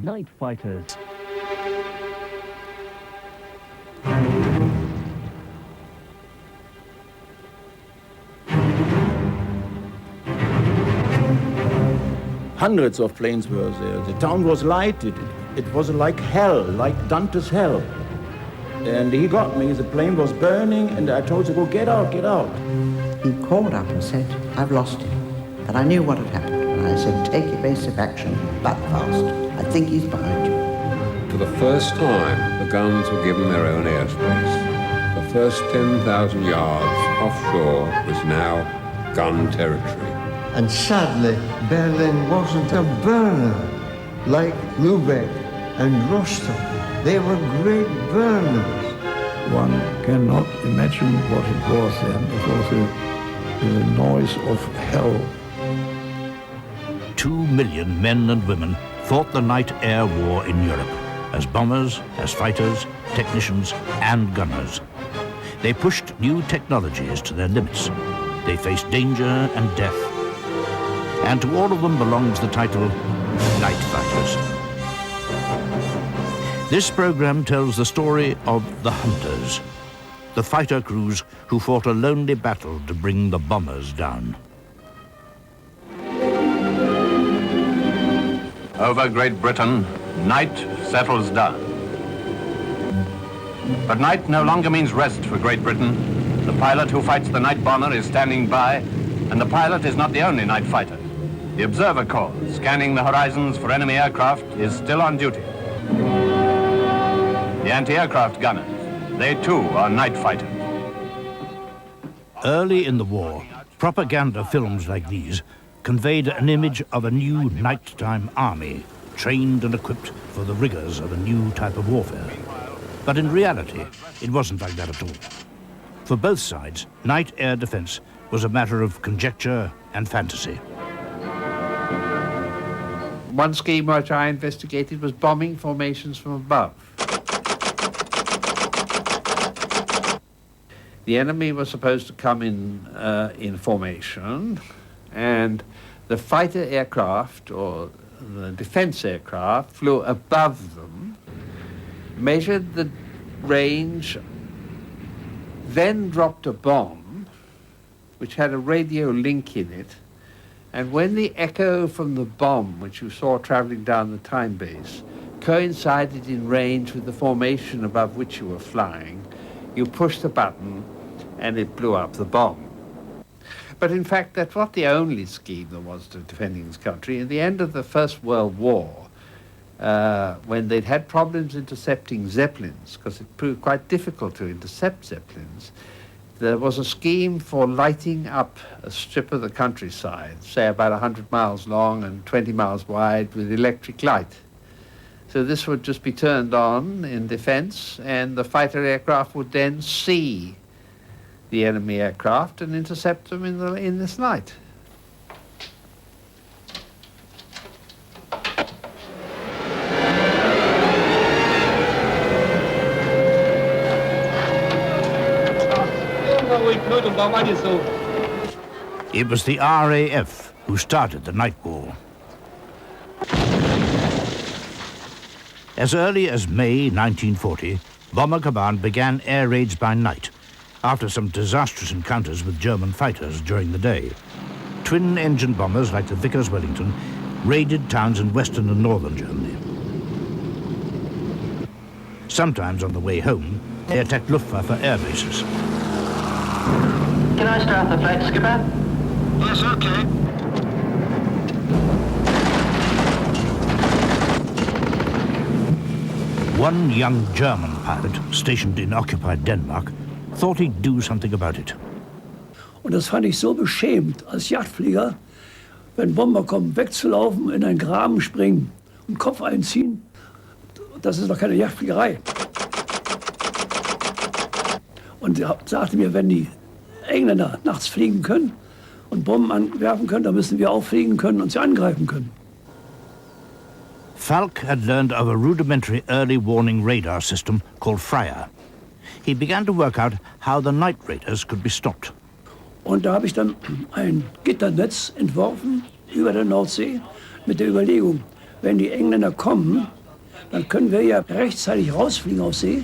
Night fighters. Hundreds of planes were there. The town was lighted. It was like hell, like Dante's hell. And he got me. The plane was burning, and I told him, "Go get out, get out." He called up and said, "I've lost him." But I knew what had happened, and I said, "Take evasive action, but fast. I think he's behind you." For the first time, the guns were given their own airspace. The first 10,000 yards offshore was now gun territory. And sadly, Berlin wasn't a burner like Lubeck and Rostock. They were great burners. One cannot imagine what it was then. It was a noise of hell. 2 million men and women fought the night air war in Europe, as bombers, as fighters, technicians and gunners. They pushed new technologies to their limits. They faced danger and death. And to all of them belongs the title Night Fighters. This program tells the story of the Hunters, the fighter crews who fought a lonely battle to bring the bombers down. Over Great Britain, night settles down. But night no longer means rest for Great Britain. The pilot who fights the night bomber is standing by, and the pilot is not the only night fighter. The observer corps, scanning the horizons for enemy aircraft, is still on duty. The anti-aircraft gunners, they too are night fighters. Early in the war, propaganda films like these conveyed an image of a new nighttime army, trained and equipped for the rigors of a new type of warfare. But in reality, it wasn't like that at all. For both sides, night air defense was a matter of conjecture and fantasy. One scheme which I investigated was bombing formations from above. The enemy was supposed to come in formation, and the fighter aircraft or the defense aircraft flew above them, measured the range, then dropped a bomb which had a radio link in it, and when the echo from the bomb, which you saw traveling down the time base, coincided in range with the formation above which you were flying, you pushed the button and it blew up the bomb. But in fact, that's not the only scheme there was to defending this country. In the end of the First World War, when they'd had problems intercepting Zeppelins, because it proved quite difficult to intercept Zeppelins, there was a scheme for lighting up a strip of the countryside, say about 100 miles long and 20 miles wide, with electric light. So this would just be turned on in defense, and the fighter aircraft would then see the enemy aircraft and intercept them in this light. It was the RAF who started the night war. As early as May 1940, Bomber Command began air raids by night, after some disastrous encounters with German fighters during the day. Twin-engine bombers like the Vickers Wellington raided towns in western and northern Germany. Sometimes on the way home, they attacked Luftwaffe air bases. Can I start the flight, Skipper? Yes, okay. One young German pilot stationed in occupied Denmark thought he'd do something about it. Und das fand ich so beschämend als Jagdflieger, wenn Bomber kommen, wegzulaufen, in einen Graben springen und Kopf einziehen. Das ist doch keine Jagdfliegerei. Und er sagte mir, wenn die Engländer nachts fliegen können und Bomben anwerfen können, dann müssen wir auch fliegen können und sie angreifen können. Falk had learned of a rudimentary early warning radar system called Freya. He began to work out how the night raiders could be stopped. Und da habe ich dann ein Gitternetz entworfen über der Nordsee mit der Überlegung, wenn die Engländer kommen, dann können wir ja rechtzeitig rausfliegen auf See.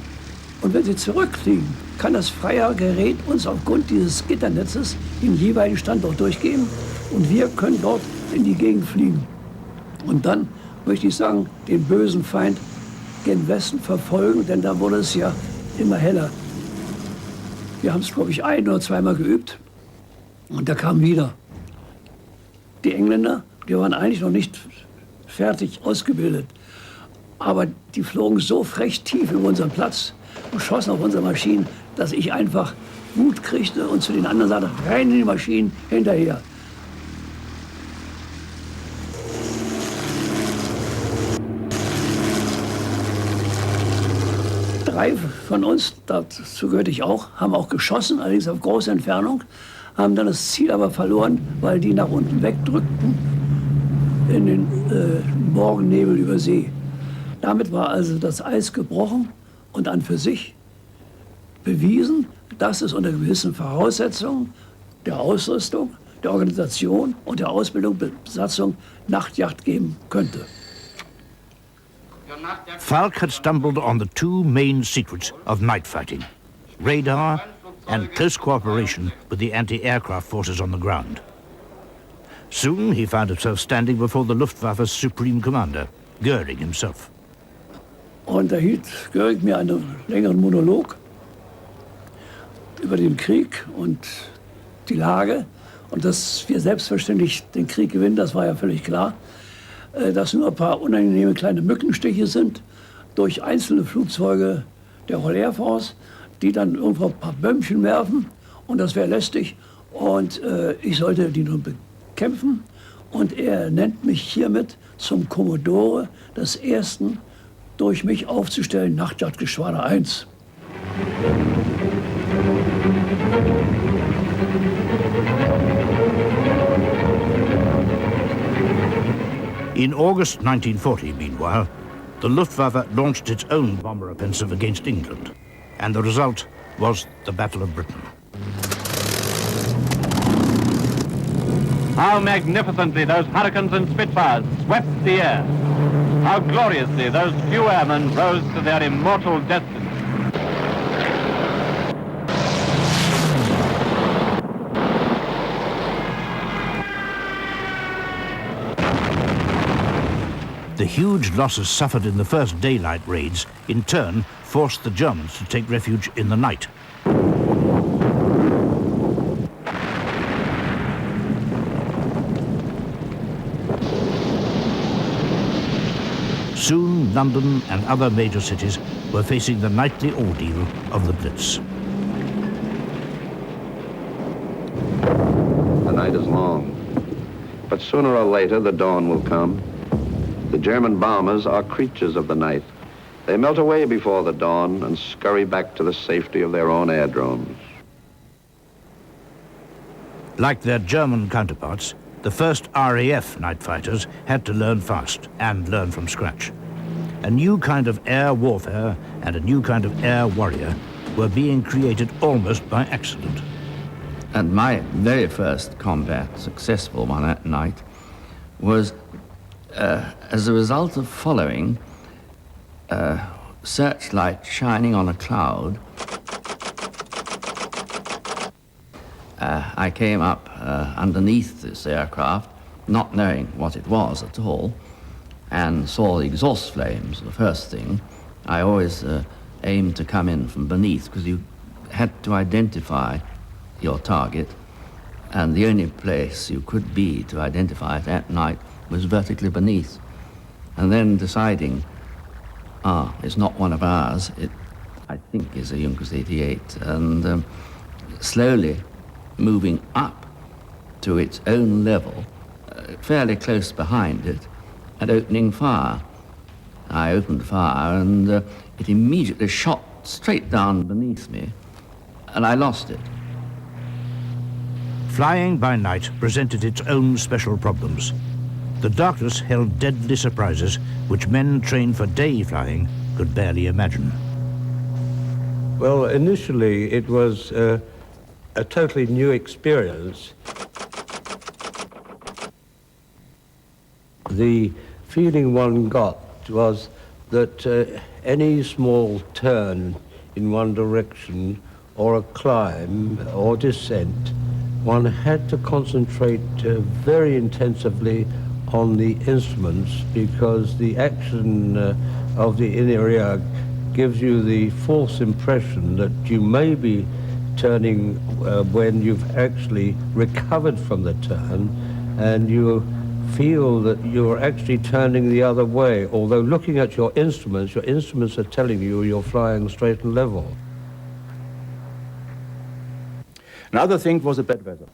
Und wenn sie zurückfliegen, kann das Freiergerät uns aufgrund dieses Gitternetzes den jeweiligen Standort durchgeben und wir können dort in die Gegend fliegen. Und dann möchte ich sagen, den bösen Feind gen Westen verfolgen, denn da wurde es ja immer heller. Wir haben es, glaube ich, 1- oder zweimal geübt und da kam wieder. Die Engländer, die waren eigentlich noch nicht fertig ausgebildet, aber die flogen so frech tief über unseren Platz und schossen auf unsere Maschinen, dass ich einfach Mut kriegte und zu den anderen sagte, rein in die Maschinen hinterher. Drei von uns, dazu gehörte ich auch, haben auch geschossen, allerdings auf große Entfernung, haben dann das Ziel aber verloren, weil die nach unten wegdrückten in den Morgennebel über See. Damit war also das Eis gebrochen und an für sich bewiesen, dass es unter gewissen Voraussetzungen der Ausrüstung, der Organisation und der Ausbildung der Besatzung Nachtjagd geben könnte. Falk had stumbled on the two main secrets of night fighting: radar and close cooperation with the anti-aircraft forces on the ground. Soon he found himself standing before the Luftwaffe's supreme commander, Göring himself. Und da hielt Göring mir einen längeren Monolog über den Krieg und die Lage und dass wir selbstverständlich den Krieg gewinnen, das war ja völlig klar. Dass nur ein paar unangenehme kleine Mückenstiche sind durch einzelne Flugzeuge der Royal Air Force, die dann irgendwo ein paar Bömmchen werfen und das wäre lästig und ich sollte die nur bekämpfen und er nennt mich hiermit zum Kommodore des ersten durch mich aufzustellen Nachtjagdgeschwader 1. In August 1940, meanwhile, the Luftwaffe launched its own bomber offensive against England, and the result was the Battle of Britain. How magnificently those Hurricanes and Spitfires swept the air. How gloriously those few airmen rose to their immortal destiny. The huge losses suffered in the first daylight raids, in turn, forced the Germans to take refuge in the night. Soon, London and other major cities were facing the nightly ordeal of the Blitz. The night is long, but sooner or later the dawn will come. The German bombers are creatures of the night. They melt away before the dawn and scurry back to the safety of their own airdromes. Like their German counterparts, the first RAF night fighters had to learn fast and learn from scratch. A new kind of air warfare and a new kind of air warrior were being created almost by accident. And my very first combat, successful one that night, was as a result of following a searchlight shining on a cloud. I came up underneath this aircraft, not knowing what it was at all, and saw the exhaust flames, the first thing. I always aimed to come in from beneath because you had to identify your target, and the only place you could be to identify it at night was vertically beneath. And then deciding, it's not one of ours, it, I think, is a Junkers 88, and slowly moving up to its own level, fairly close behind it, and opening fire. I opened fire, and it immediately shot straight down beneath me, and I lost it. Flying by night presented its own special problems. The darkness held deadly surprises which men trained for day flying could barely imagine. Well, initially it was a totally new experience. The feeling one got was that any small turn in one direction or a climb or descent, one had to concentrate very intensively on the instruments, because the action of the inner ear gives you the false impression that you may be turning when you've actually recovered from the turn, and you feel that you're actually turning the other way, although looking at your instruments are telling you you're flying straight and level. Another thing was the bad weather.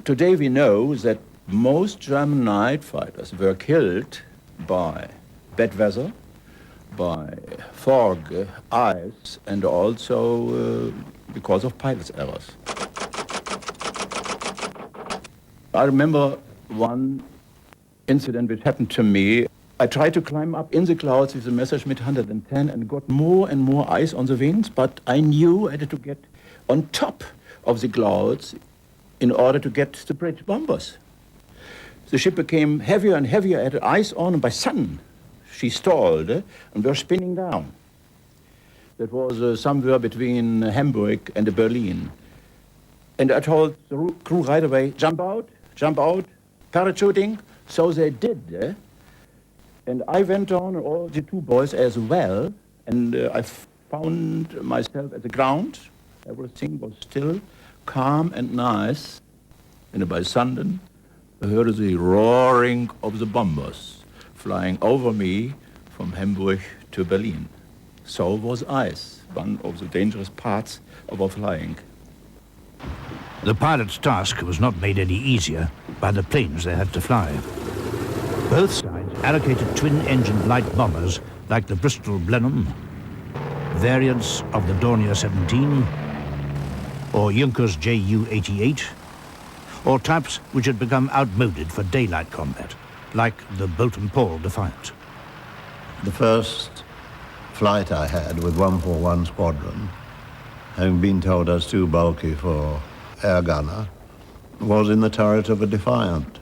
Today we know that most German night fighters were killed by bad weather, by fog, ice, and also because of pilots' errors. I remember one incident which happened to me. I tried to climb up in the clouds with the Messerschmitt 110 and got more and more ice on the wings, but I knew I had to get on top of the clouds in order to get the British bombers. The ship became heavier and heavier, I had ice on, and by sun she stalled and were spinning down. That was somewhere between Hamburg and Berlin. And I told the crew right away, jump out, parachuting. So they did. And I went on, and all the two boys as well, and I found myself at the ground. Everything was still calm and nice. And by sundown, I heard the roaring of the bombers flying over me from Hamburg to Berlin. So was ice, one of the dangerous parts of our flying. The pilot's task was not made any easier by the planes they had to fly. Both sides allocated twin-engined light bombers like the Bristol Blenheim, variants of the Dornier 17, or Junkers Ju-88, or types which had become outmoded for daylight combat, like the Bolton-Paul Defiant. The first flight I had with 141 Squadron, having been told I was too bulky for air gunner, was in the turret of a Defiant.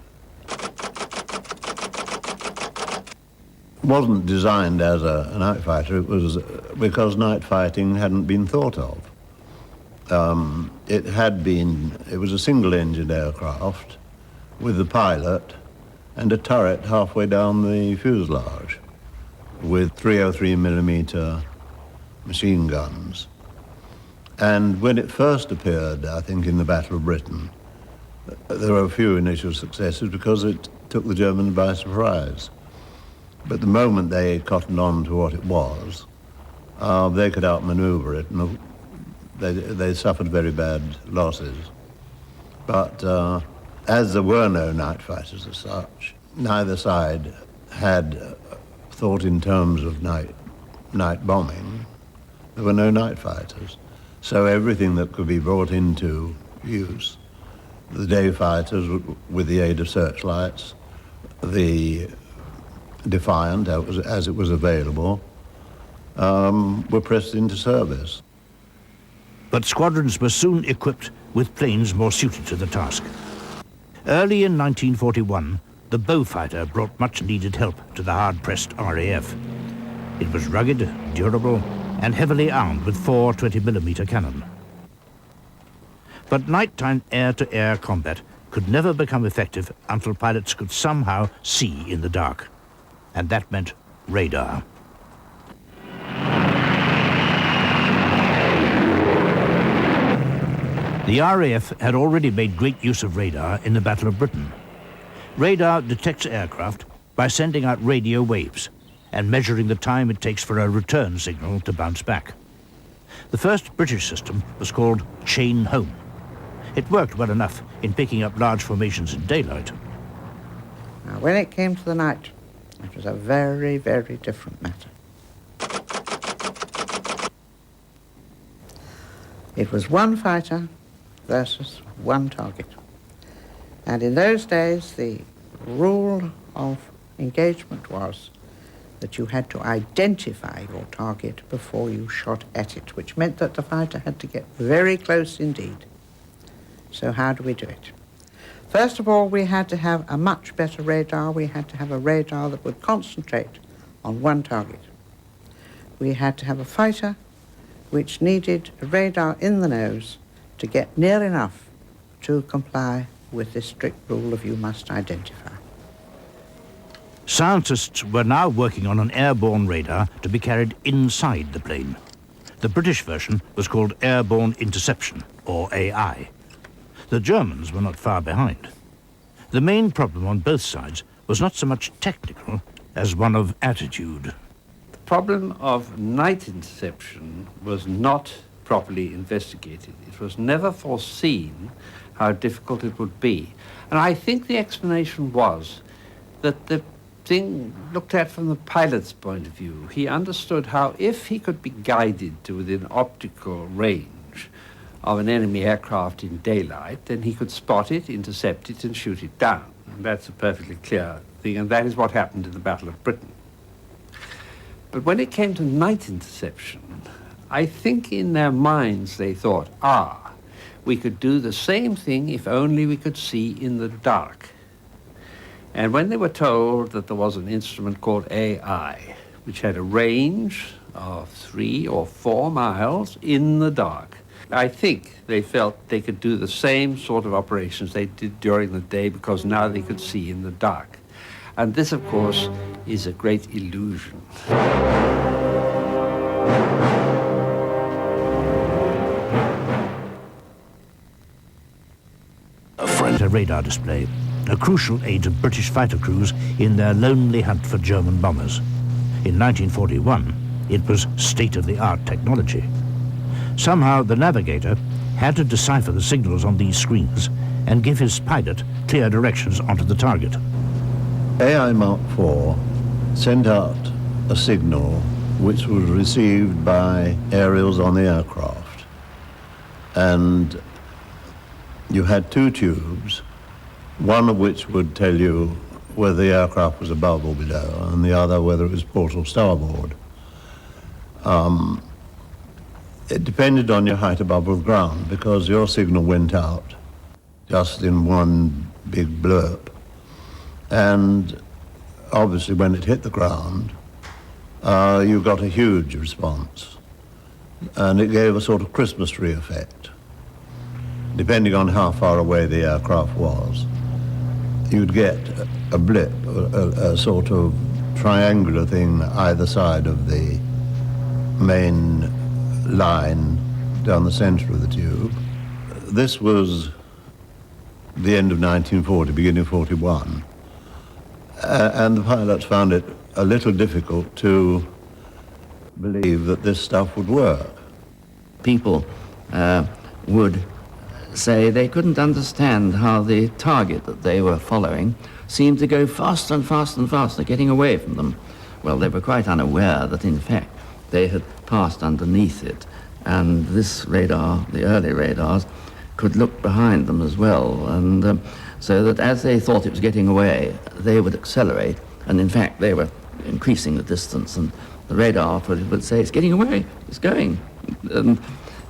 It wasn't designed as a night fighter, it was because night fighting hadn't been thought of. It was a single-engined aircraft with the pilot and a turret halfway down the fuselage with 303mm machine guns. And when it first appeared, I think, in the Battle of Britain, there were a few initial successes because it took the Germans by surprise. But the moment they cottoned on to what it was, they could outmaneuver it, and they suffered very bad losses. But as there were no night fighters as such, neither side had thought in terms of night bombing. There were no night fighters. So everything that could be brought into use, the day fighters with the aid of searchlights, the Defiant, as it was available, were pressed into service. But squadrons were soon equipped with planes more suited to the task. Early in 1941, the Beaufighter brought much-needed help to the hard-pressed RAF. It was rugged, durable, and heavily armed with 4 20mm cannon. But nighttime air-to-air combat could never become effective until pilots could somehow see in the dark. And that meant radar. The RAF had already made great use of radar in the Battle of Britain. Radar detects aircraft by sending out radio waves and measuring the time it takes for a return signal to bounce back. The first British system was called Chain Home. It worked well enough in picking up large formations in daylight. Now, when it came to the night, it was a very, very different matter. It was one fighter versus one target. And in those days, the rule of engagement was that you had to identify your target before you shot at it, which meant that the fighter had to get very close indeed. So how do we do it? First of all, we had to have a much better radar. We had to have a radar that would concentrate on one target. We had to have a fighter which needed a radar in the nose to get near enough to comply with this strict rule of you must identify. Scientists were now working on an airborne radar to be carried inside the plane. The British version was called Airborne Interception, or AI. The Germans were not far behind. The main problem on both sides was not so much technical as one of attitude. The problem of night interception was not properly investigated. It was never foreseen how difficult it would be. And I think the explanation was that the thing looked at from the pilot's point of view. He understood how if he could be guided to within optical range of an enemy aircraft in daylight, then he could spot it, intercept it, and shoot it down. And that's a perfectly clear thing, and that is what happened in the Battle of Britain. But when it came to night interception, I think in their minds they thought, we could do the same thing if only we could see in the dark. And when they were told that there was an instrument called AI, which had a range of 3 or 4 miles in the dark, I think they felt they could do the same sort of operations they did during the day because now they could see in the dark. And this, of course, is a great illusion. A radar display, a crucial aid to British fighter crews in their lonely hunt for German bombers. In 1941, it was state-of-the-art technology. Somehow, the navigator had to decipher the signals on these screens and give his pilot clear directions onto the target. AI Mark IV sent out a signal which was received by aerials on the aircraft. And you had 2 tubes, one of which would tell you whether the aircraft was above or below, and the other whether it was port or starboard. It depended on your height above the ground, because your signal went out just in one big blurb. And obviously when it hit the ground, you got a huge response. And it gave a sort of Christmas tree effect. Depending on how far away the aircraft was, you'd get a blip, a sort of triangular thing either side of the main line down the center of the tube. This was the end of 1940, beginning of 41. And the pilots found it a little difficult to believe that this stuff would work. People would say they couldn't understand how the target that they were following seemed to go faster and faster and faster, getting away from them. Well, they were quite unaware that, in fact, they had passed underneath it, and this radar, the early radars, could look behind them as well, and so that as they thought it was getting away, they would accelerate, and in fact they were increasing the distance, and the radar would say, it's getting away, it's going. And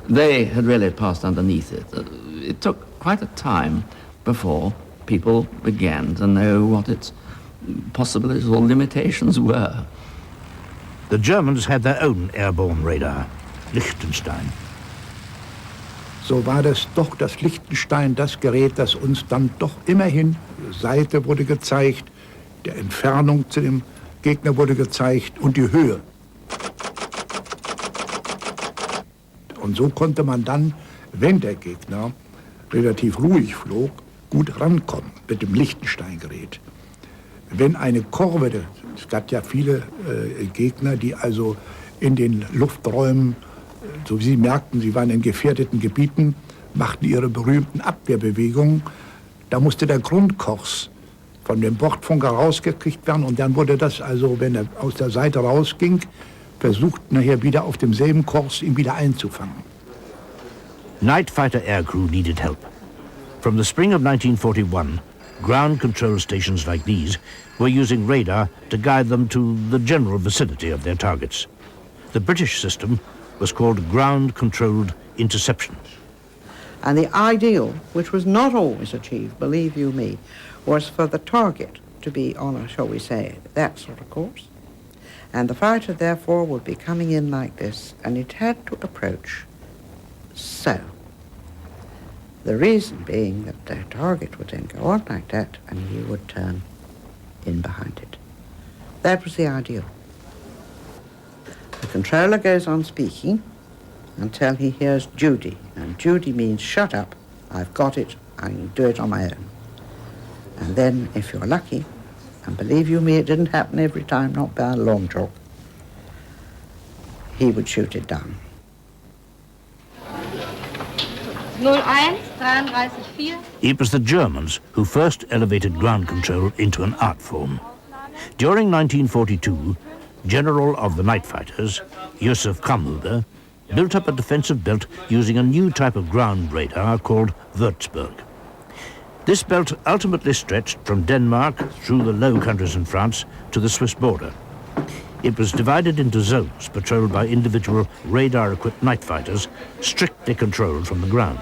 they had really passed underneath it. It took quite a time before people began to know what its possibilities or limitations were. The Germans had their own airborne radar, Liechtenstein. So war das doch das Liechtenstein, das Gerät, das uns dann doch immerhin, Seite wurde gezeigt, die Entfernung zu dem Gegner wurde gezeigt und die Höhe. Und so konnte man dann, wenn der Gegner relativ ruhig flog, gut rankommen mit dem Liechtenstein-Gerät. Wenn eine Kurve, es gab ja viele Gegner, die also in den Lufträumen, so wie Sie merkten, sie waren in gefährdeten Gebieten, machten ihre berühmten Abwehrbewegungen. Da musste der Grundkurs von dem Bordfunker rausgekriegt werden und dann wurde das also, wenn er aus der Seite rausging, versucht nachher wieder auf demselben Kurs ihn wieder einzufangen. Night fighter aircrew needed help. From the spring of 1941, ground control stations like these were using radar to guide them to the general vicinity of their targets. The British system was called ground-controlled interception. And the ideal, which was not always achieved, believe you me, was for the target to be on a, shall we say, that sort of course. And the fighter, therefore, would be coming in like this, and it had to approach so. The reason being that the target would then go on like that, and he would turn in behind it. That was the ideal. The controller goes on speaking until he hears Judy, and Judy means shut up, I've got it, I can do it on my own. And then, if you're lucky, and believe you me, it didn't happen every time, not by a long chalk, he would shoot it down. 01, 33, 4. It was the Germans who first elevated ground control into an art form. During 1942, General of the Night Fighters, Josef Kamhuber, built up a defensive belt using a new type of ground radar called Würzburg. This belt ultimately stretched from Denmark through the Low Countries in France to the Swiss border. It was divided into zones patrolled by individual radar-equipped night fighters, strictly controlled from the ground.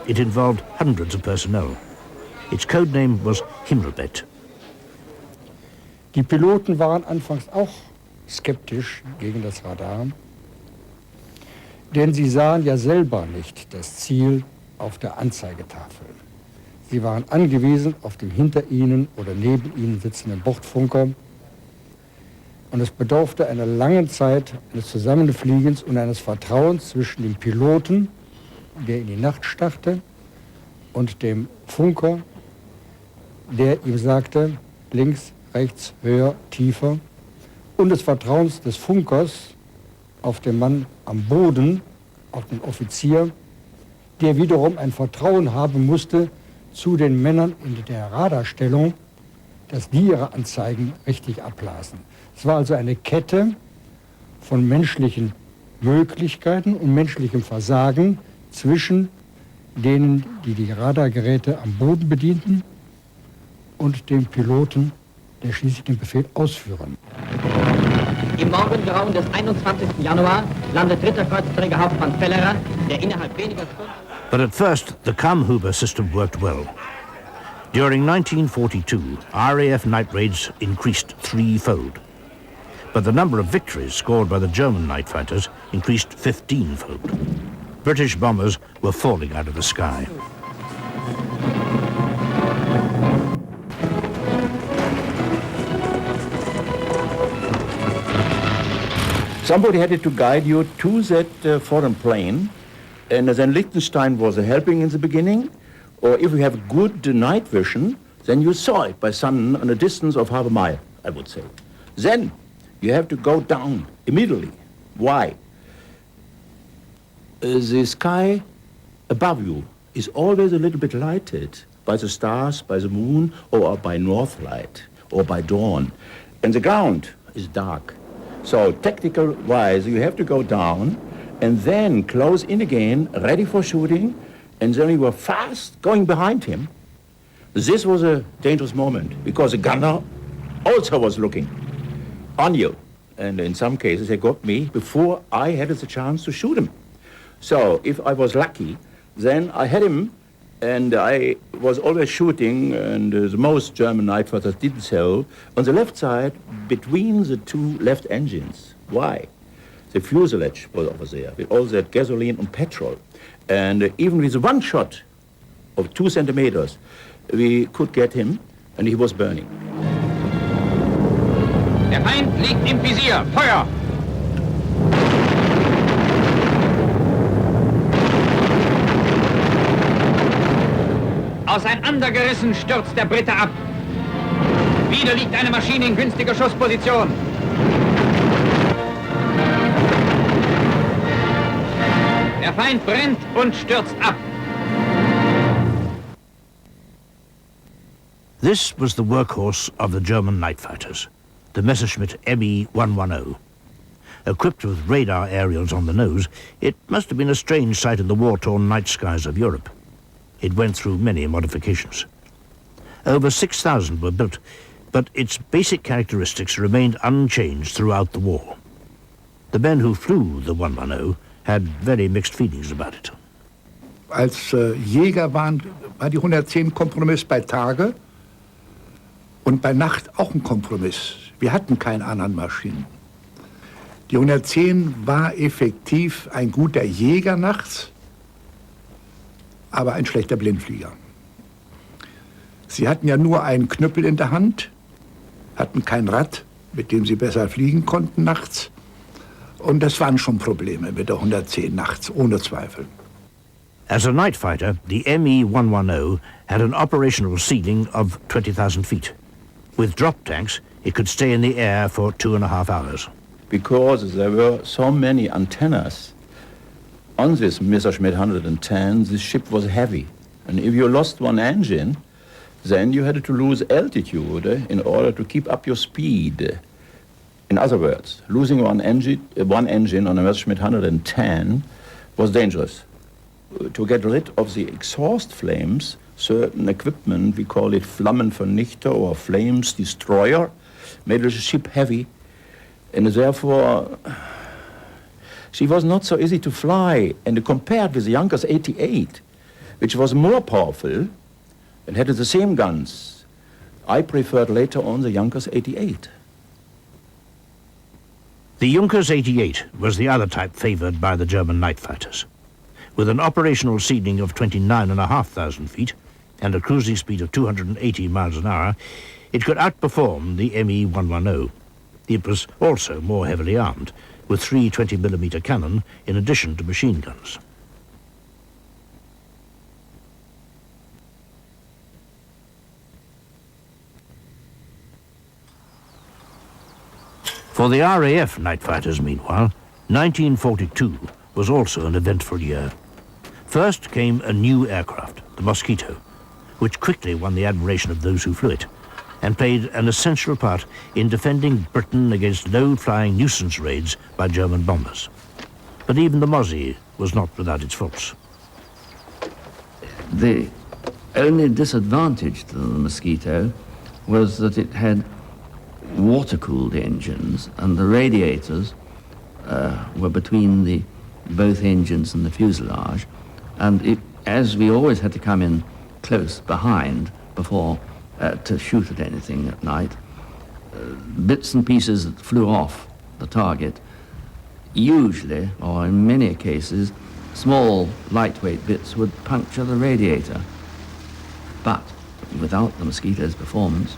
It involved hundreds of personnel. Its code name was Himmelbett. Die Piloten waren anfangs auch skeptisch gegen das Radar, denn sie sahen ja selber nicht das Ziel auf der Anzeigetafel. Sie waren angewiesen auf den hinter ihnen oder neben ihnen sitzenden Bordfunker, und es bedurfte einer langen Zeit eines Zusammenfliegens und eines Vertrauens zwischen dem Piloten, der in die Nacht starrte, und dem Funker, der ihm sagte, links, rechts, höher, tiefer, und des Vertrauens des Funkers auf den Mann am Boden, auf den Offizier, der wiederum ein Vertrauen haben musste zu den Männern in der Radarstellung, dass die ihre Anzeigen richtig ablasen. Es war also eine Kette von menschlichen Möglichkeiten und menschlichem Versagen zwischen denen, die die Radargeräte am Boden bedienten, und dem Piloten, der schließlich den Befehl ausführen. Im Morgengrauen des 21. Januar landet dritter Kreuzträger Hauptmann Fellerer, der innerhalb weniger Stunden... But at first, the Kamhuber system worked well. During 1942, RAF night raids increased threefold. But the number of victories scored by the German night fighters increased 15-fold. British bombers were falling out of the sky. Somebody had to guide you to that foreign plane, and then Liechtenstein was helping in the beginning, or if you have good night vision, then you saw it by sun on a distance of half a mile, I would say. Then you have to go down immediately. Why? The sky above you is always a little bit lighted by the stars, by the moon, or by north light, or by dawn. And the ground is dark. So tactical-wise, you have to go down and then close in again, ready for shooting, and then we were fast going behind him. This was a dangerous moment, because the gunner also was looking on you. And in some cases, they got me before I had the chance to shoot him. So if I was lucky, then I had him, and I was always shooting, and the most German night fighters did so, on the left side, between the two left engines. Why? The fuselage was over there, with all that gasoline and petrol. And even with one shot of 2 centimeters, we could get him, and he was burning. Der Feind liegt im Visier. Feuer! Auseinandergerissen stürzt der Brite ab. Wieder liegt eine Maschine in günstiger Schussposition. Der Feind brennt und stürzt ab. This was the workhorse of the German night fighters, the Messerschmitt ME 110. Equipped with radar aerials on the nose, it must have been a strange sight in the war-torn night skies of Europe. It went through many modifications. Over 6,000 were built, but its basic characteristics remained unchanged throughout the war. The men who flew the 110 had very mixed feelings about it. Als Jäger war die 110 Kompromiss bei Tage und bei Nacht auch ein Kompromiss. Wir hatten keine anderen Maschinen. Die 110 war effektiv ein guter Jäger nachts, aber ein schlechter Blindflieger. Sie hatten ja nur einen Knüppel in der Hand, hatten kein Rad, mit dem sie besser fliegen konnten nachts. Und das waren schon Probleme mit der 110 nachts, ohne Zweifel. As a night fighter, the ME-110 had an operational ceiling of 20,000 feet. With drop tanks, it could stay in the air for 2.5 hours. Because there were so many antennas on this Messerschmitt 110, this ship was heavy. And if you lost one engine, then you had to lose altitude in order to keep up your speed. In other words, losing one engine on a Messerschmitt 110 was dangerous. To get rid of the exhaust flames, certain equipment, we call it Flammenvernichter or flames destroyer, made the ship heavy, and therefore she was not so easy to fly. And compared with the Junkers 88, which was more powerful and had the same guns, I preferred later on the Junkers 88. The Junkers 88 was the other type favored by the German night fighters. With an operational ceiling of 29,500 feet and a cruising speed of 280 miles an hour, it could outperform the ME-110. It was also more heavily armed, with 3 20mm cannon in addition to machine guns. For the RAF night fighters, meanwhile, 1942 was also an eventful year. First came a new aircraft, the Mosquito, which quickly won the admiration of those who flew it, and played an essential part in defending Britain against low-flying nuisance raids by German bombers. But even the Mossie was not without its faults. The only disadvantage to the Mosquito was that it had water-cooled engines, and the radiators were between both engines and the fuselage, and as we always had to come in close behind before to shoot at anything at night, bits and pieces that flew off the target, usually, or in many cases, small lightweight bits would puncture the radiator. But without the Mosquito's performance,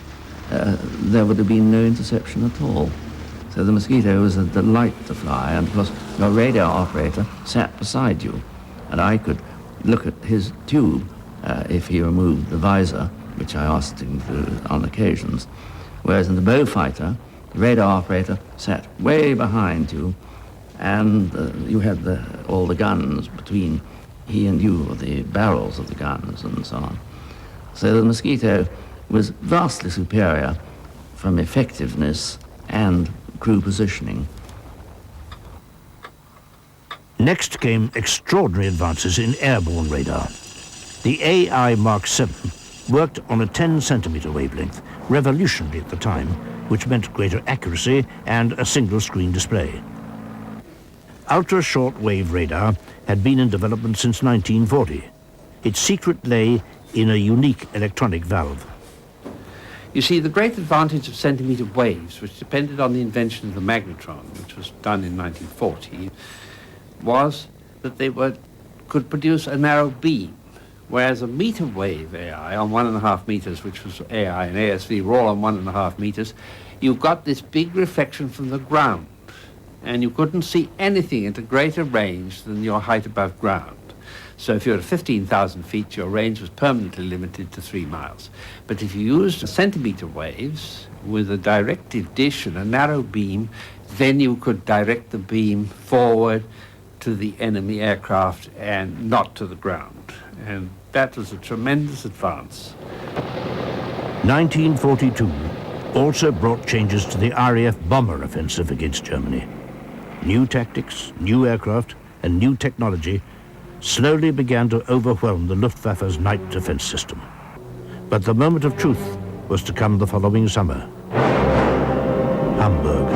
there would have been no interception at all. So the Mosquito was a delight to fly, and of course your radar operator sat beside you, and I could look at his tube if he removed the visor, which I asked him to on occasions. Whereas in the Beaufighter, the radar operator sat way behind you, and you had all the guns between he and you, or the barrels of the guns and so on. So the Mosquito was vastly superior from effectiveness and crew positioning. Next came extraordinary advances in airborne radar. The AI Mark 7 worked on a 10-centimeter wavelength, revolutionary at the time, which meant greater accuracy and a single-screen display. Ultra-short-wave radar had been in development since 1940. Its secret lay in a unique electronic valve. You see, the great advantage of centimeter waves, which depended on the invention of the magnetron, which was done in 1940, was that they could produce a narrow beam, whereas a meter wave AI on 1.5 meters, which was AI and ASV, were all on 1.5 meters, you got this big reflection from the ground, and you couldn't see anything at a greater range than your height above ground. So if you're at 15,000 feet, your range was permanently limited to 3 miles. But if you used centimeter waves with a directive dish and a narrow beam, then you could direct the beam forward to the enemy aircraft and not to the ground. And that was a tremendous advance. 1942 also brought changes to the RAF bomber offensive against Germany. New tactics, new aircraft, and new technology slowly began to overwhelm the Luftwaffe's night defense system. But the moment of truth was to come the following summer. Hamburg.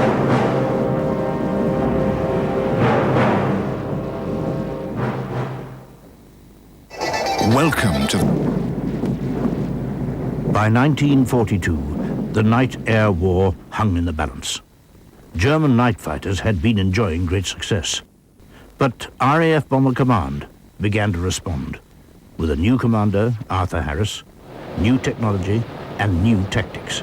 Welcome to... By 1942, the night-air war hung in the balance. German night fighters had been enjoying great success. But RAF Bomber Command began to respond with a new commander, Arthur Harris, new technology and new tactics.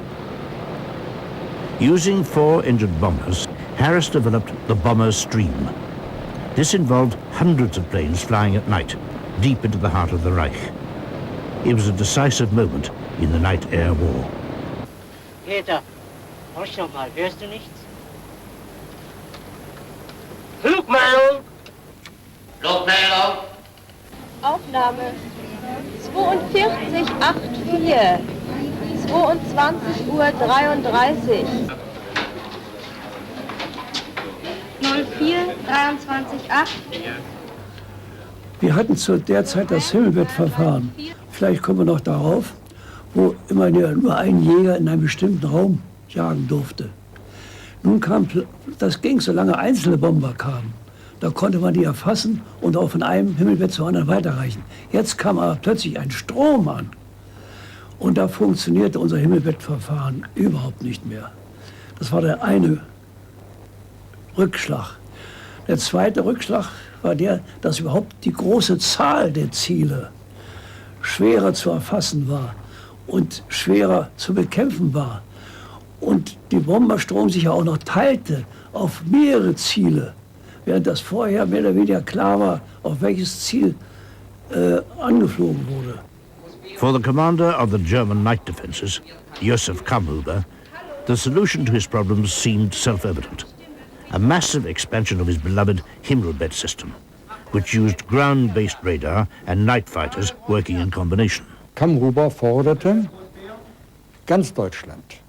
Using 4-engined bombers, Harris developed the Bomber Stream. This involved hundreds of planes flying at night, deep into the heart of the Reich. It was a decisive moment in the night-air war. Peter, horch noch mal, hörst du nichts? Flugmeldung! Flugmeldung! Aufnahme 4284, 22:33 Uhr. 04 23 8. Wir hatten zu der Zeit das Himmelbettverfahren. Vielleicht kommen wir noch darauf, wo immer nur ein Jäger in einem bestimmten Raum jagen durfte. Nun das ging, solange einzelne Bomber kamen. Da konnte man die erfassen und auch von einem Himmelbett zum anderen weiterreichen. Jetzt kam aber plötzlich ein Strom an. Und da funktionierte unser Himmelbettverfahren überhaupt nicht mehr. Das war der eine Rückschlag. Der zweite Rückschlag war der, dass überhaupt die große Zahl der Ziele schwerer zu erfassen war und schwerer zu bekämpfen war. Und die Bomberstrom sich ja auch noch teilte auf mehrere Ziele, während das vorher mehr oder weniger klar war, auf welches Ziel angeflogen wurde. For the commander of the German night defenses, Josef Kammhuber, the solution to his problems seemed self-evident. A massive expansion of his beloved Himmelbett system, which used ground-based radar and night fighters working in combination. Kammhuber forderte, ganz Deutschland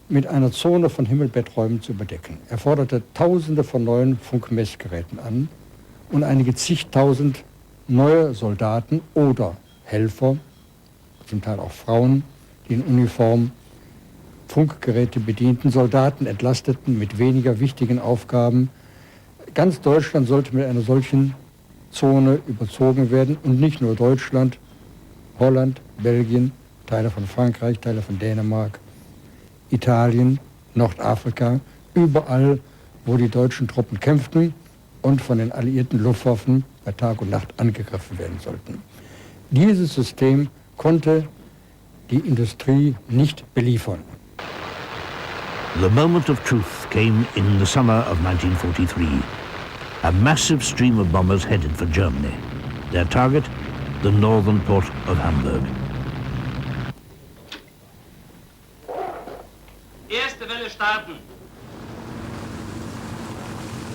mit einer Zone von Himmelbetträumen zu überdecken. Er forderte Tausende von neuen Funkmessgeräten an und einige zigtausend neue Soldaten oder Helfer, zum Teil auch Frauen, die in Uniform Funkgeräte bedienten, Soldaten entlasteten mit weniger wichtigen Aufgaben. Ganz Deutschland sollte mit einer solchen Zone überzogen werden und nicht nur Deutschland, Holland, Belgien, Teile von Frankreich, Teile von Dänemark, Italien, Nordafrika, überall, wo die deutschen Truppen kämpften und von den alliierten Luftwaffen bei Tag und Nacht angegriffen werden sollten. Dieses System konnte die Industrie nicht beliefern. The moment of truth came in the summer of 1943. A massive stream of bombers headed for Germany. Their target, the northern port of Hamburg. Erste Welle starten.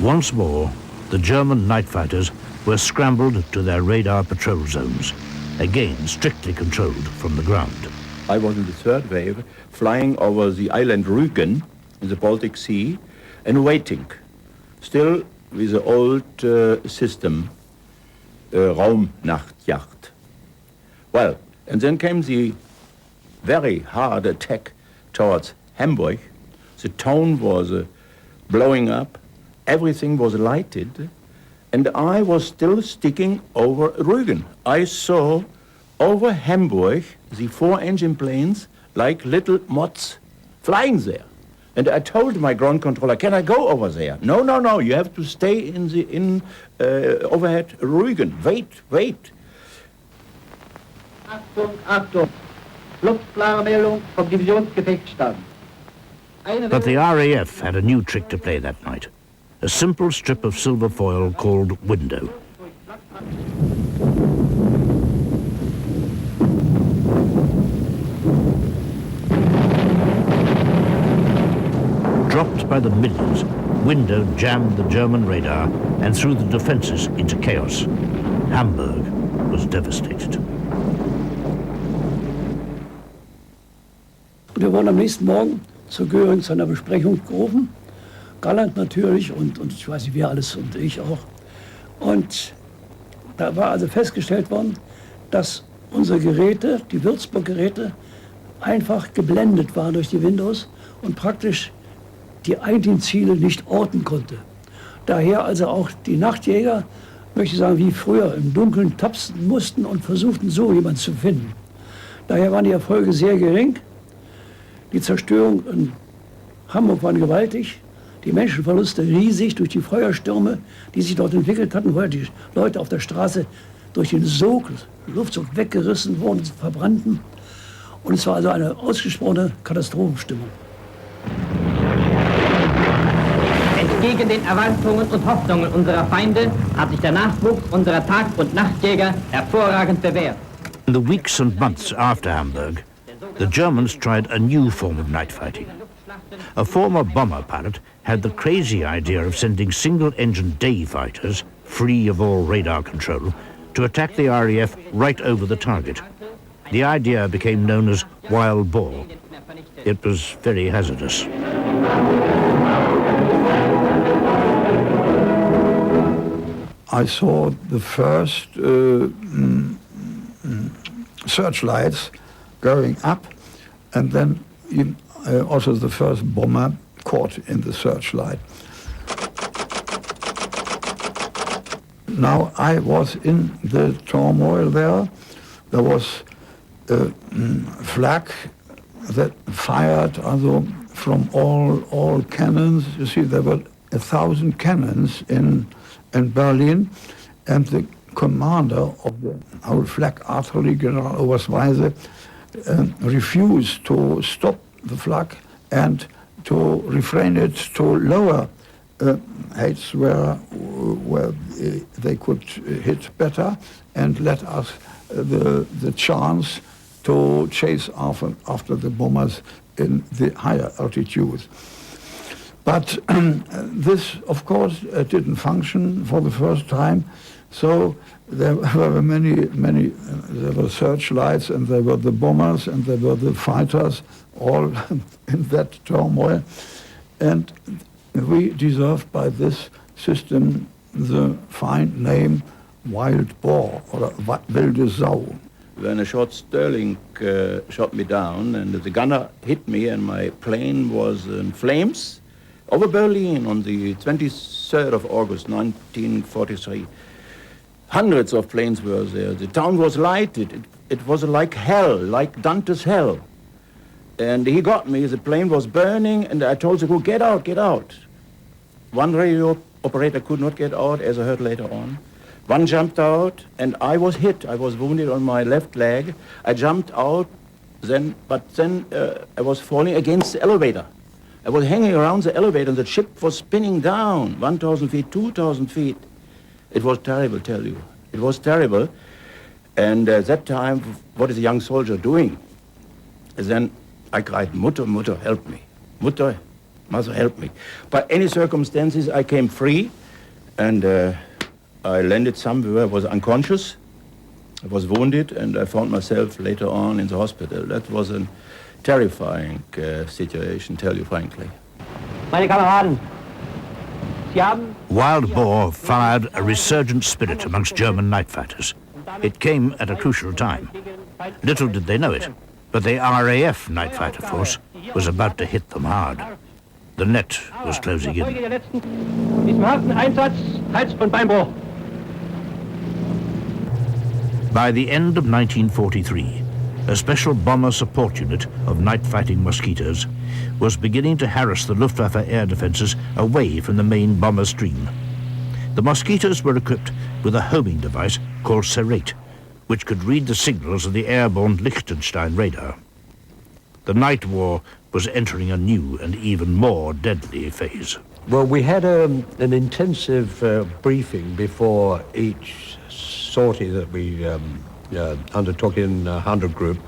Once more, the German night fighters were scrambled to their radar patrol zones, again strictly controlled from the ground. I was in the third wave, flying over the island Rügen in the Baltic Sea and waiting, still with the old system, Raumnachtjagd. Well, and then came the very hard attack towards Hamburg. The town was blowing up, everything was lighted, and I was still sticking over Rügen. I saw over Hamburg the 4-engine planes like little moths flying there. And I told my ground controller, can I go over there? No, no, no, you have to stay in overhead Rügen. Wait. Achtung, Achtung. Luftklare Meldung vom Divisionsgefechtsstab. But the RAF had a new trick to play that night. A simple strip of silver foil called window. Dropped by the millions, window jammed the German radar and threw the defenses into chaos. Hamburg was devastated. Wir wurden am nächsten Morgen zu Göring zu einer Besprechung gerufen. Galland natürlich und ich weiß nicht wer alles und ich auch. Und da war also festgestellt worden, dass unsere Geräte, die Würzburg-Geräte, einfach geblendet waren durch die Windows und praktisch die eigentlichen Ziele nicht orten konnte. Daher also auch die Nachtjäger möchte ich sagen, wie früher im Dunkeln tapsten mussten und versuchten, so jemanden zu finden. Daher waren die Erfolge sehr gering. Die Zerstörung in Hamburg war gewaltig. Die Menschenverluste riesig durch die Feuerstürme, die sich dort entwickelt hatten, weil die Leute auf der Straße durch den Luftzug weggerissen wurden, verbrannten. Und es war also eine ausgesprochene Katastrophenstimmung. Entgegen den Erwartungen und Hoffnungen unserer Feinde hat sich der Nachwuchs unserer Tag- und Nachtjäger hervorragend bewährt. In the weeks and months after Hamburg, the Germans tried a new form of night fighting. A former bomber pilot had the crazy idea of sending single-engine day fighters, free of all radar control, to attack the RAF right over the target. The idea became known as Wild Boar. It was very hazardous. I saw the first searchlights going up, and then also the first bomber caught in the searchlight. Now I was in the turmoil there. There was a flag that fired also from all cannons. You see, there were 1,000 cannons in Berlin, and the commander of the whole flag artillery, General Oberstweise, refused to stop the flag and to refrain it to lower heights where they could hit better, and let us the chance to chase after the bombers in the higher altitudes. But this, of course, didn't function for the first time. So there were many, there were searchlights, and there were the bombers, and there were the fighters, all in that turmoil. And we deserved by this system the fine name Wild Boar, or Wilde Sau. When a short Sterling shot me down, and the gunner hit me, and my plane was in flames over Berlin on the 23rd of August, 1943. Hundreds of planes were there. The town was lighted. It was like hell, like Dante's hell. And he got me. The plane was burning, and I told the crew, get out, get out. One radio operator could not get out, as I heard later on. One jumped out, and I was hit. I was wounded on my left leg. I jumped out, but then I was falling against the elevator. I was hanging around the elevator, and the ship was spinning down, 1,000 feet, 2,000 feet. It was terrible, tell you. It was terrible. And at that time, what is a young soldier doing? Then I cried, Mutter, Mutter, help me. Mutter, mother, help me. By any circumstances, I came free, and I landed somewhere. I was unconscious. I was wounded, and I found myself later on in the hospital. That was a terrifying situation, tell you frankly. Meine Kameraden, Sie haben... Wild Boar fired a resurgent spirit amongst German night fighters. It came at a crucial time. Little did they know it, but the RAF night fighter force was about to hit them hard. The net was closing in. Diesem harten Einsatz, Hals- und Beinbruch. By the end of 1943, a special bomber support unit of night-fighting mosquitoes was beginning to harass the Luftwaffe air defenses away from the main bomber stream. The mosquitoes were equipped with a homing device called Serrate, which could read the signals of the airborne Liechtenstein radar. The night war was entering a new and even more deadly phase. Well, we had an intensive briefing before each sortie that we undertook in 100 Group.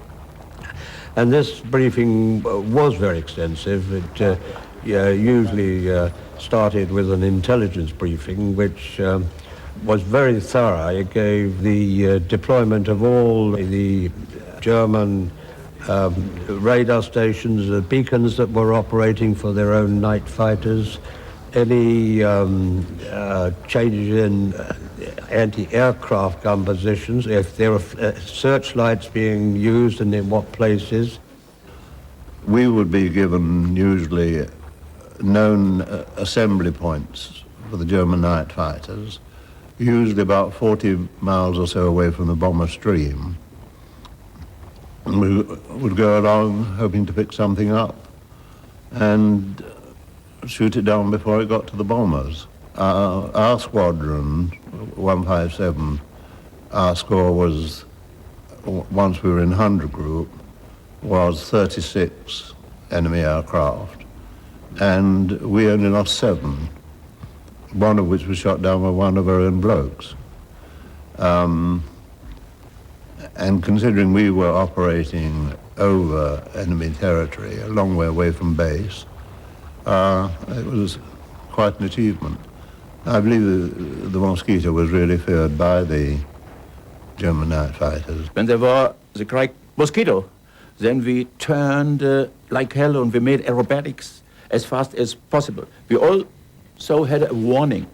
And this briefing was very extensive. It usually started with an intelligence briefing, which was very thorough. It gave the deployment of all the German radar stations, the beacons that were operating for their own night fighters, any changes in anti-aircraft gun positions, if there were searchlights being used and in what places. We would be given usually known assembly points for the German night fighters, usually about 40 miles or so away from the bomber stream. And we would go along hoping to pick something up and shoot it down before it got to the bombers. Our squadron, 157, our score was, once we were in 100 group, was 36 enemy aircraft, and we only lost 7, one of which was shot down by one of our own blokes. And considering we were operating over enemy territory, a long way away from base, it was quite an achievement. I believe the Mosquito was really feared by the German night fighters. When there were the cry Mosquito, then we turned like hell and we made aerobatics as fast as possible. We also had a warning,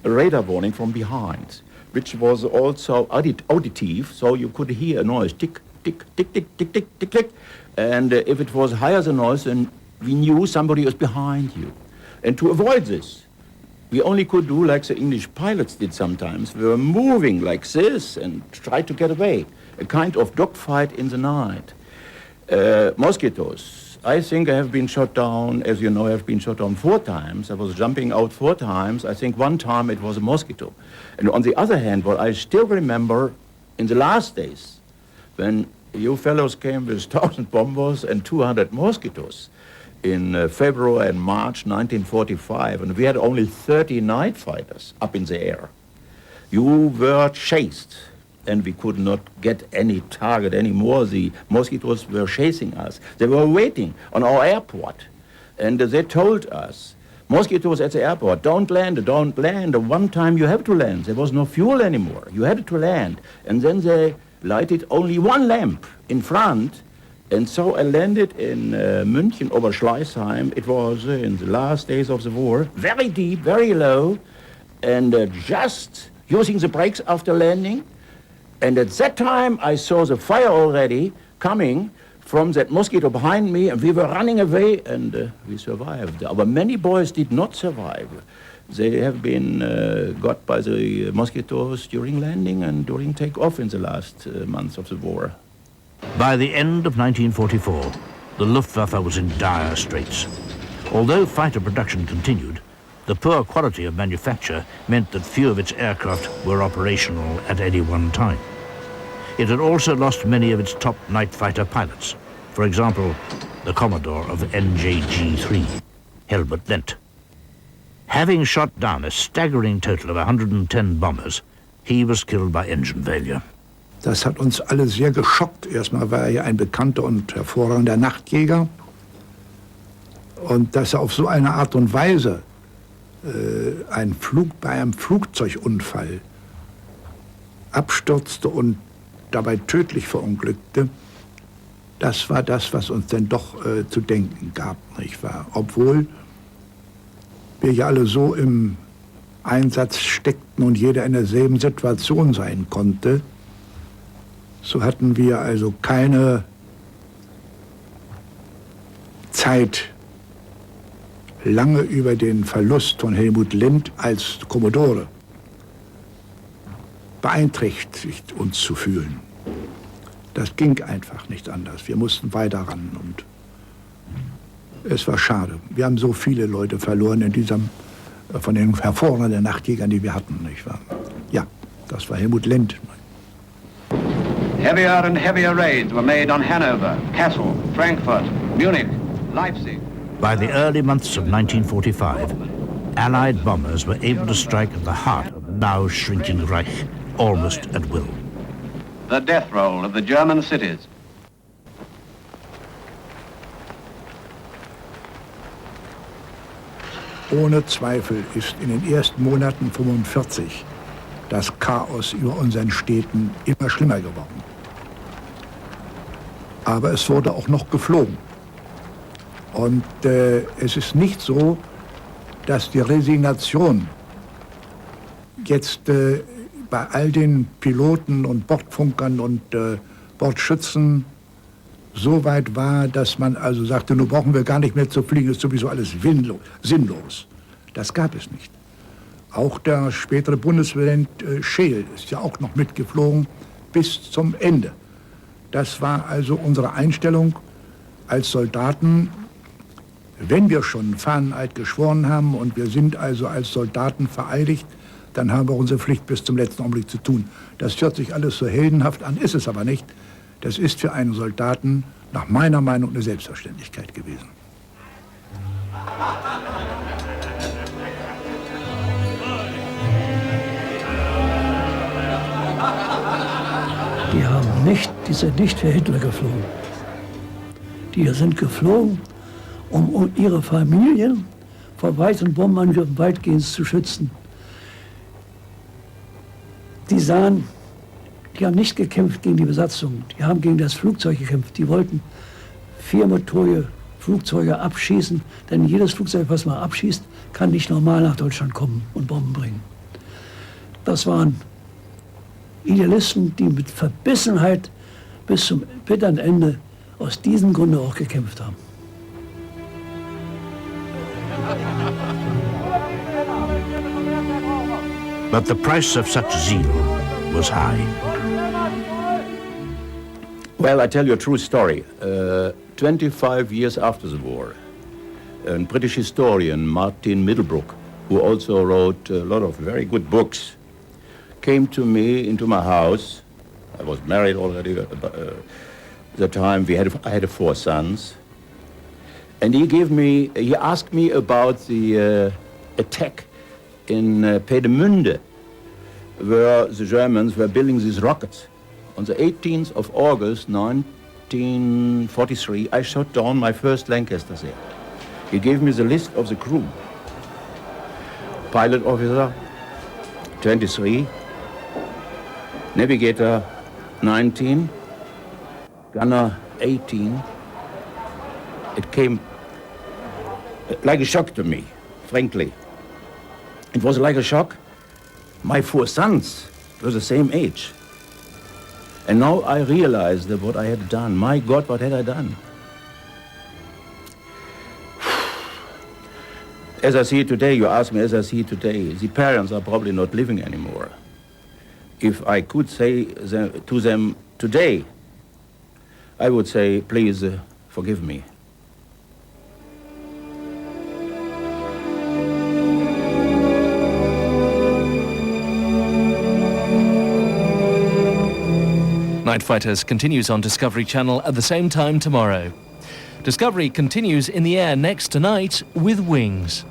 a radar warning from behind, which was also auditive, so you could hear a noise, tick, tick, tick, tick, tick, tick, tick, tick. And if it was higher the noise, then we knew somebody was behind you. And to avoid this, we only could do like the English pilots did sometimes. We were moving like this and tried to get away, a kind of dogfight in the night. Mosquitoes, I think I have been shot down, as you know, I have been shot down 4 times. I was jumping out 4 times. I think one time it was a Mosquito. And on the other hand, what I still remember in the last days, when you fellows came with 1,000 bombers and 200 Mosquitoes in February and March 1945, and we had only 30 night fighters up in the air. You were chased, and we could not get any target anymore. The Mosquitoes were chasing us. They were waiting on our airport, and they told us, Mosquitoes at the airport, don't land, don't land. One time you have to land. There was no fuel anymore. You had to land. And then they lighted only one lamp in front. And so I landed in München, Oberschleißheim. It was in the last days of the war, very deep, very low, and just using the brakes after landing. And at that time, I saw the fire already coming from that Mosquito behind me, and we were running away, and we survived. But many boys did not survive. They have been got by the Mosquitoes during landing and during takeoff in the last months of the war. By the end of 1944, the Luftwaffe was in dire straits. Although fighter production continued, the poor quality of manufacture meant that few of its aircraft were operational at any one time. It had also lost many of its top night fighter pilots. For example, the Commodore of NJG-3, Helmut Lent. Having shot down a staggering total of 110 bombers, he was killed by engine failure. Das hat uns alle sehr geschockt. Erstmal war er ja ein bekannter und hervorragender Nachtjäger. Und dass er auf so eine Art und Weise bei einem Flugzeugunfall abstürzte und dabei tödlich verunglückte, das war das, was uns dann doch zu denken gab, nicht wahr? Obwohl wir ja alle so im Einsatz steckten und jeder in derselben Situation sein konnte, so hatten wir also keine Zeit, lange über den Verlust von Helmut Lent als Kommodore beeinträchtigt uns zu fühlen. Das ging einfach nicht anders. Wir mussten weiter ran und es war schade. Wir haben so viele Leute verloren in von den hervorragenden Nachtjägern, die wir hatten, nicht wahr? Ja, das war Helmut Lent. Heavier and heavier raids were made on Hanover, Kassel, Frankfurt, Munich, Leipzig. By the early months of 1945, Allied bombers were able to strike at the heart of the now shrinking Reich, almost at will. The death roll of the German cities. Ohne Zweifel ist in den ersten Monaten 1945 das Chaos über unseren Städten immer schlimmer geworden. Aber es wurde auch noch geflogen. Und es ist nicht so, dass die Resignation jetzt bei all den Piloten und Bordfunkern und Bordschützen so weit war, dass man also sagte, nun brauchen wir gar nicht mehr zu fliegen, ist sowieso alles sinnlos. Das gab es nicht. Auch der spätere Bundespräsident Scheel ist ja auch noch mitgeflogen bis zum Ende. Das war also unsere Einstellung als Soldaten. Wenn wir schon Fahneneid geschworen haben und wir sind also als Soldaten vereidigt, dann haben wir unsere Pflicht bis zum letzten Augenblick zu tun. Das hört sich alles so heldenhaft an, ist es aber nicht. Das ist für einen Soldaten nach meiner Meinung eine Selbstverständlichkeit gewesen. Die sind nicht für Hitler geflogen. Die sind geflogen, um ihre Familien vor weiteren Bombenangriffen weitgehend zu schützen. Die haben nicht gekämpft gegen die Besatzung, die haben gegen das Flugzeug gekämpft. Die wollten 4-motorige Flugzeuge abschießen, denn jedes Flugzeug, was man abschießt, kann nicht normal nach Deutschland kommen und Bomben bringen. Das waren Idealisten, die mit Verbissenheit bis zum bitteren Ende aus diesem Grunde auch gekämpft haben. But the price of such zeal was high. Well, I tell you a true story. 25 years after the war, a British historian, Martin Middlebrook, who also wrote a lot of very good books, came to me into my house. I was married already at the time. I had 4 sons. And he asked me about the attack in Peenemünde, where the Germans were building these rockets. On the 18th of August 1943, I shot down my first Lancaster there. He gave me the list of the crew. Pilot officer, 23. Navigator, 19. Gunner, 18. It came like a shock to me, frankly. It was like a shock. My 4 sons were the same age. And now I realized that what I had done. My God, what had I done? As I see it today, you ask me, as I see it today, the parents are probably not living anymore. If I could say to them today, I would say, please forgive me. Night Fighters continues on Discovery Channel at the same time tomorrow. Discovery continues in the air next tonight with Wings.